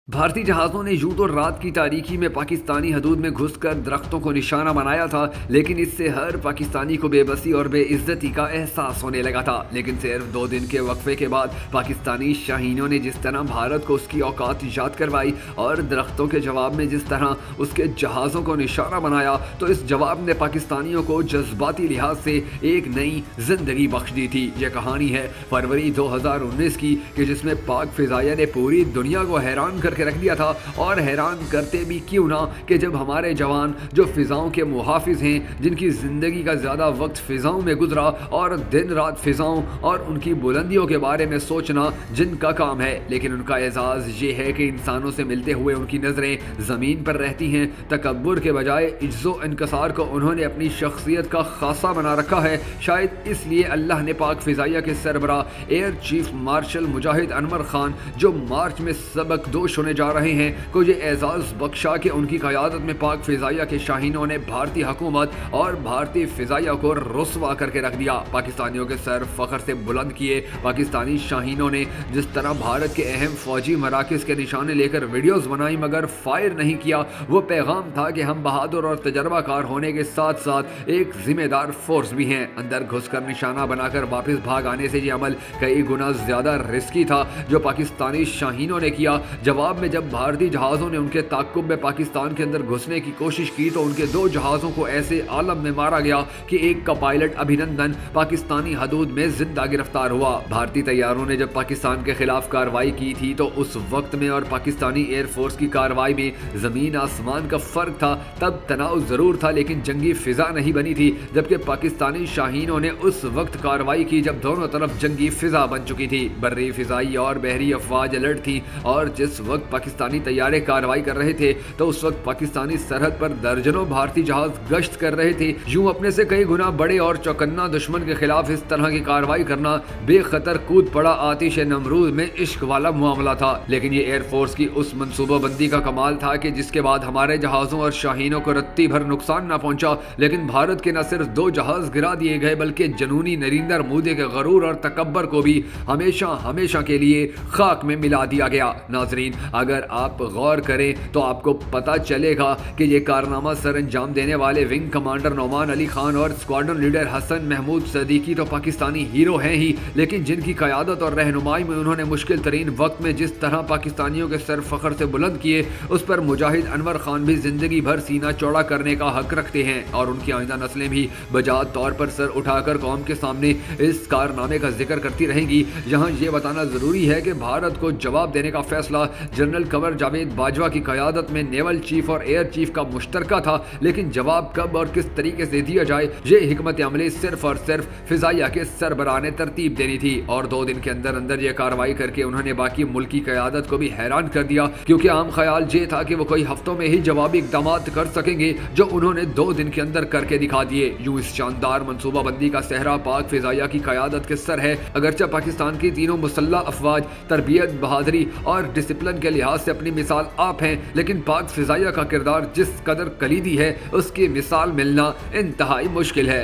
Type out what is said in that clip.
भारतीय जहाज़ों ने यूं तो रात की तारीकी में पाकिस्तानी हदूद में घुसकर दरख्तों को निशाना बनाया था, लेकिन इससे हर पाकिस्तानी को बेबसी और बेइज्जती का एहसास होने लगा था। लेकिन सिर्फ 2 दिन के वक्फे के बाद पाकिस्तानी शाहीनों ने जिस तरह भारत को उसकी औकात याद करवाई और दरख्तों के जवाब में जिस तरह उसके जहाज़ों को निशाना बनाया, तो इस जवाब ने पाकिस्तानियों को जज्बाती लिहाज से एक नई जिंदगी बख्श दी थी। यह कहानी है फरवरी 2019 की, कि जिसमें पाक फिजाइया ने पूरी दुनिया को हैरान करके रख दिया था। और हैरान करते भी क्यों ना, कि जब हमारे जवान जो फिजाओं के मुहाफिज हैं, जिनकी जिंदगी का ज्यादा वक्त फिजाओं में गुजरा और दिन रात फिजाओं और उनकी बुलंदियों के बारे में सोचना जिनका काम है, लेकिन उनका एजाज ये है कि इंसानों से मिलते हुए उनकी नजरें जमीन पर रहती हैं। तकब्बुर के बजाय इज्जो इनकसार को उन्होंने अपनी शख्सियत का खासा बना रखा है। शायद इसलिए अल्लाह ने पाक फिजाइया के सरबरा एयर चीफ मार्शल मुजाहिद अनवर खान, जो मार्च में सबकदोश होने जा रहे हैं, को ये एजाज बख्शा कि उनकी क़यादत में पाक फिजाइया के शाहीनों ने भारतीय हुकूमत और भारतीय फिजाइया को रुस्वा करके रख दिया। पाकिस्तानियों के सर फख्र से बुलंद किए। पाकिस्तानी शाहीनों ने जिस तरह भारत के अहम फौजी मराकज़ के निशाने लेकर वीडियोस बनाई मगर फायर नहीं किया, वो पैगाम था कि हम बहादुर और तजर्बाकार होने के साथ साथ एक जिम्मेदार फोर्स भी हैं। अंदर घुसकर निशाना बनाकर वापस भाग आने से ये अमल कई गुना ज्यादा रिस्की था जो पाकिस्तानी शाहीनों ने किया। जवाब में जब भारतीय जहाज़ों ने उनके ताक़ुब में पाकिस्तान के अंदर घुसने की कोशिश की, तो उनके 2 जहाज़ों को ऐसे आलम में मारा गया कि एक का पायलट अभिनंदन पाकिस्तानी हदूद में जिंदा गिरफ्तार हुआ। भारतीय तैयारों ने जब पाकिस्तान के खिलाफ कार्रवाई की थी, तो उस वक्त में और पाकिस्तानी एयरफोर्स की कार्रवाई में जमीन आसमान का फर्क था। तब तनाव जरूर था, लेकिन जंगी फिजा नहीं बनी थी। जबकि पाकिस्तानी शाहीनों ने उस वक्त कार्रवाई की जब दोनों तरफ जंगी फिजा बन चुकी थी। बर्री, फिजाई और बहरी अफवाज अलर्ट थी, और जिस वक्त पाकिस्तानी तैयारे कार्रवाई कर रहे थे, तो उस वक्त पाकिस्तानी सरहद पर दर्जनों भारतीय जहाज गश्त कर रहे थे। यूं अपने से कई गुना बड़े और चौकन्ना दुश्मन के खिलाफ इस तरह की कार्रवाई करना बेखतर कूद पड़ा आतिश नमरूद में इश्क वाला मामला था। लेकिन ये एयरफोर्स की उस मनसूबाबंदी का कमाल था कि जिसके बाद हमारे जहाजों और शाहीनों को रत्ती भर नुकसान न पहुंचा, लेकिन भारत के न सिर्फ 2 जहाज गिरा दिए गए, बल्कि जनूनी नरिंदर मूदे के गरूर और तकब्बर को भी हमेशा हमेशा के लिए खाक में मिला दिया गया। नाजरीन, अगर आप गौर करें तो आपको पता चलेगा कि ये कारनामा सर अंजाम देने वाले विंग कमांडर नौमान अली खान और स्क्वाड्रन लीडर हसन महमूद सदीकी तो पाकिस्तानी हीरो हैं ही, लेकिन जिनकी क़यादत और रहनुमाई में उन्होंने मुश्किल तरीन वक्त में जिस तरह पाकिस्तानियों के सर फख्र से बुलंद किए, उस पर मुजाहिद अनवर खान भी जिंदगी भर सीना चौड़ा करने का हक रखते हैं। और उनकी आइंदा नस्लें भी बजात तौर पर सर उठाकर कौम के सामने इस कारनामे का जिक्र करती रहेंगी। यहाँ ये बताना जरूरी है कि भारत को जवाब देने का फैसला जनरल कंवर जावेद बाजवा की क़यादत में नेवल चीफ और एयर चीफ का मुश्तरका था, लेकिन जवाब कब और किस तरीके से दिया जाए, ये हिकमत अमली सिर्फ और सिर्फ फिजाइया के सरबराह ने तरतीब देनी थी। और 2 दिन के अंदर अंदर यह कार्रवाई करके उन्होंने बाकी मुल्क की क़यादत को भी हैरान कर दिया, क्योंकि आम ख्याल ये था कि वो कोई हफ्तों में ही जवाबी इक़दाम कर सकेंगे, जो उन्होंने 2 दिन के अंदर करके दिखा दिए। यूं इस शानदार मनसूबाबंदी का सेहरा पाक फिजाइया की क़यादत के सर है। अगरचे पाकिस्तान की तीनों मुसल्लह अफवाज तरबियत, बहादुरी और डिसिप्लिन के लिहाज से अपनी मिसाल आप हैं, लेकिन पाक फिजाइया का किरदार जिस कदर कलीदी है, उसकी मिसाल मिलना इंतहाई मुश्किल है।